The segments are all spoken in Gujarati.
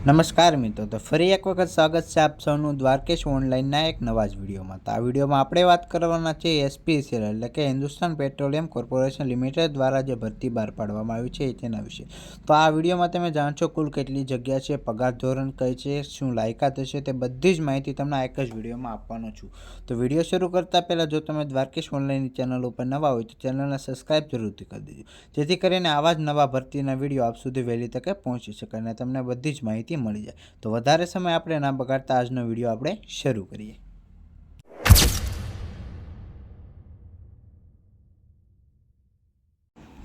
નમસ્કાર મિત્રો, તો ફરી એક વખત સ્વાગત છે આપ સૌનું દ્વારકેશ ઓનલાઈનના એક નવા જ વિડીયોમાં. તો આ વિડીયોમાં આપણે વાત કરવાના છે એસપીસીએલ એટલે કે હિન્દુસ્તાન પેટ્રોલિયમ કોર્પોરેશન લિમિટેડ દ્વારા જે ભરતી બહાર પાડવામાં આવી છે તેના વિશે. તો આ વિડીયોમાં તમે જાણશો કુલ કેટલી જગ્યા છે, પગાર ધોરણ કઈ છે, શું લાયકાત હશે, તે બધી જ માહિતી તમને આ એક જ વિડીયોમાં આપવાનો છું. તો વિડીયો શરૂ કરતાં પહેલાં જો તમે દ્વારકેશ ઓનલાઈનની ચેનલ ઉપર નવા હોય તો ચેનલને સબસ્ક્રાઈબ જરૂરથી કરી દેજો, જેથી કરીને આવા જ નવા ભરતીના વિડીયો આપ સુધી વહેલી તકે પહોંચી શકે અને તમને બધી જ માહિતી મળી જાય. તો વધારે સમય આપણે ના બગાડતા આજનો વિડીયો આપણે શરૂ કરીએ.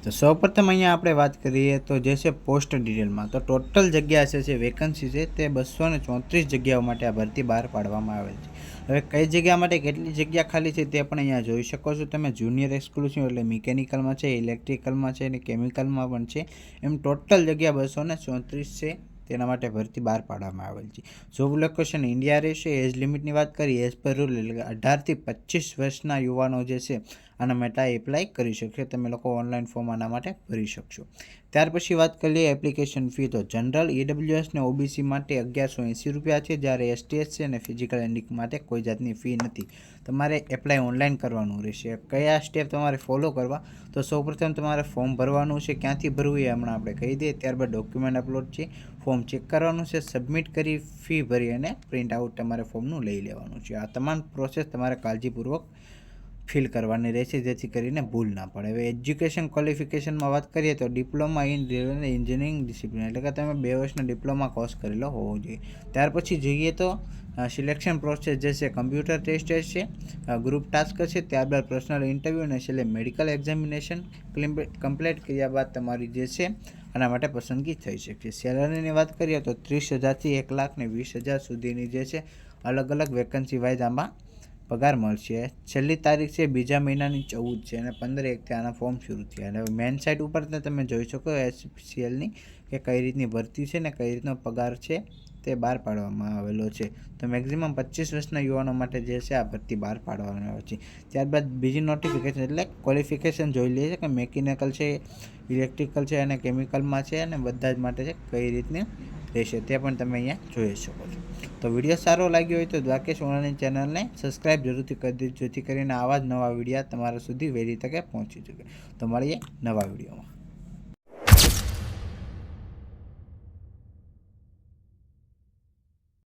તો સૌપ્રથમ અહીંયા આપણે વાત કરીએ તો જે છે પોસ્ટ ડિટેલમાં, તો ટોટલ જગ્યા છે વેકન્સી છે તે 234 જગ્યાઓ માટે આ ભરતી બહાર પાડવામાં આવેલ છે. હવે કઈ જગ્યા માટે કેટલી જગ્યા ખાલી છે તે પણ અહીંયા જોઈ શકો છો તમે. જુનિયર એક્સક્લુસિવ એટલે મિકેનિકલમાં છે, ઇલેક્ટ્રિકલમાં છે અને કેમિકલમાં પણ છે. એમ ટોટલ જગ્યા 234 છે. તેના માટે ભરતી બહાર પાડવામાં આવેલ છે. જોબ લોકેશન ઇન્ડિયા રહેશે. એજ લિમિટની વાત કરીએ એઝ પર રૂલ એટલે 18 થી 25 વર્ષના યુવાનો જે છે આના માટે એપ્લાય કરી શકશે. તમે લોકો ઓનલાઈન ફોર્મ આના માટે ભરી શકશો. ત્યાર પછી વાત કરીએ એપ્લિકેશન ફી, તો જનરલ, ઈડબ્લ્યુએસ ને ઓબીસી માટે 1180 રૂપિયા છે, જ્યારે એસટીએસ છે અને ફિઝિકલ હેન્ડિક માટે કોઈ જાતની ફી નથી. તમારે એપ્લાય ઓનલાઈન કરવાનું રહેશે. કયા સ્ટેપ તમારે ફોલો કરવા, તો સૌપ્રથમ તમારે ફોર્મ ભરવાનું છે. ક્યાંથી ભરવું એ હમણાં આપણે કહી દઈએ. ત્યારબાદ ડોક્યુમેન્ટ અપલોડ છે, ફોર્મ ચેક કરવાનું છે, સબમિટ કરી ફી ભરી અને પ્રિન્ટ આઉટ તમારે ફોર્મનું લઈ લેવાનું છે. આ તમામ પ્રોસેસ તમારે કાળજીપૂર્વક ફિલ કરવાની રહેશે, જેથી કરીને ભૂલ ના પડે. હવે એજ્યુકેશન ક્વોલિફિકેશનમાં વાત કરીએ તો diploma in railway engineering discipline એટલે કે તમે 2 વર્ષનો ડિપ્લોમા કોર્સ કરેલો હોવો જોઈએ. ત્યાર પછી જોઈએ તો સિલેક્શન પ્રોસેસ જે છે કમ્પ્યુટર ટેસ્ટ છે, ગ્રુપ ટાસ્ક છે, ત્યારબાદ પર્સનલ ઇન્ટરવ્યૂ અને છેલ્લે મેડિકલ એક્ઝામિનેશન કમ્પ્લીટ કર્યા બાદ તમારી જે છે આના માટે પસંદગી થઈ શકશે. સેલરીની વાત કરીએ તો 30,000થી 1,20,000 સુધીની જે છે અલગ અલગ વેકન્સી વાઇઝ આમાં પગાર મળશે. છેલ્લી તારીખ છે 2 મહિનાની 14 છે અને 15/1 આના ફોર્મ શરૂ થયા. અને મેન સાઇટ ઉપર તમે જોઈ શકો એસપીસીએલની કે કઈ રીતની ભરતી છે ને કઈ રીતનો પગાર છે તે બહાર પાડવામાં આવેલો છે. તો મેક્ઝિમમ 25 વર્ષના યુવાનો માટે જે છે આ ભરતી બહાર પાડવામાં આવે છે. ત્યારબાદ બીજી નોટિફિકેશન એટલે ક્વોલિફિકેશન જોઈ લઈએ છે કે મેકેનિકલ છે, ઇલેક્ટ્રિકલ છે અને કેમિકલમાં છે અને બધા જ માટે છે કઈ રીતની રહેશે તે પણ તમે અહીંયા જોઈ શકો છો. તો વિડીયો સારો લાગ્યો હોય તો દ્વારકેશ ઓનલાઈન ચેનલને સબસ્ક્રાઈબ જરૂરથી કરી દેજો, જેથી કરીને આવા જ નવા વિડીયો તમારા સુધી વહેલી તકે પહોંચી શકે. તો મળીએ નવા વિડીયોમાં.